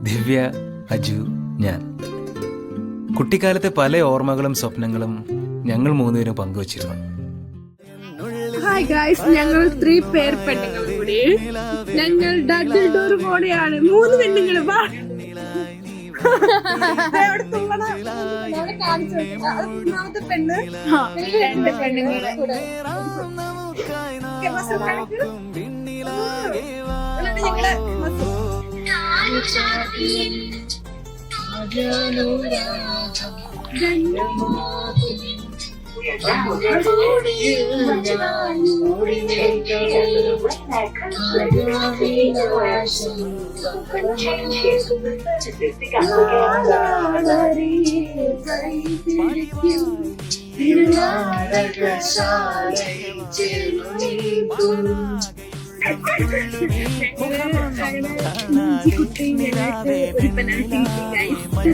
ദിവ്യ, അജു, ഞാൻ. കുട്ടിക്കാലത്തെ പല ഓർമ്മകളും സ്വപ്നങ്ങളും ഞങ്ങൾ മൂന്നുപേരും പങ്കുവച്ചിരുന്നു. ഹായ് ഗായ്സ്, ഞങ്ങൾ 3 പേർ പെണ്ണുങ്ങൾ കൂടി. ഞങ്ങൾ ഡബിൾ ഡോർ മോഡയാണ്. 3 പെണ്ണുങ്ങൾ. പെണ്ണ് 2 പെണ്ണുങ്ങൾ.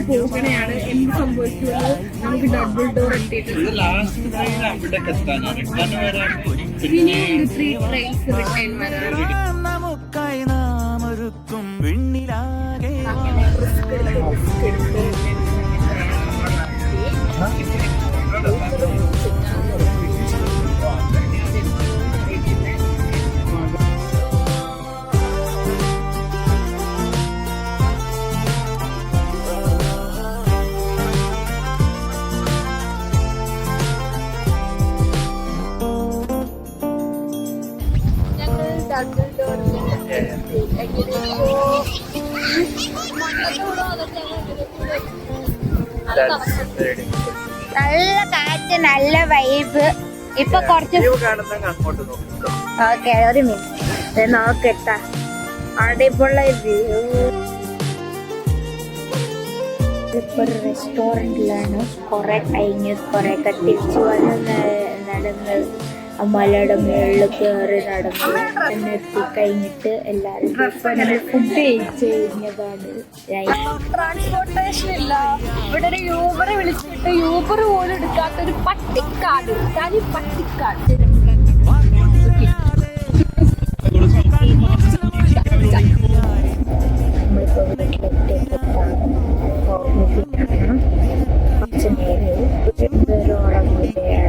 പോകണയാണ്. എന്ത് സംഭവിക്കുമോ? നമുക്ക് ഡബിൾ ഡോർ എത്തിയിട്ടുണ്ട്. ഇനി 3 ട്രെയിൻസ് റിട്ടേൺ വരാം. നല്ല കാറ്റ്, നല്ല വൈബ്. ഇപ്പൊ കുറച്ച് ഓക്കെ, ഒരു മിനിറ്റ് നോക്കട്ടാ. അടിപൊളി വ്യൂ. ഇപ്പൊ ഒരു റെസ്റ്റോറന്റിലാണ്. കുറെ ഒക്കെ തിരിച്ചു വന്ന് നടന്ന് മലയുടെ മുകളിൽ കയറി നടന്ന് എത്തിക്കഴിഞ്ഞിട്ട് എല്ലാരും ഫുഡ് കഴിച്ച് കഴിഞ്ഞതാണ്. ട്രാൻസ്പോർട്ടേഷൻ ഇല്ല. ഇവിടെ ഒരു യൂബർ വിളിച്ചിട്ട് യൂബർ പോലും എടുക്കാത്തൊരു പട്ടിക്കാട്. തനി പട്ടിക്കാട്. കുറച്ച് നേരം ഓണം കൂടെയാണ്.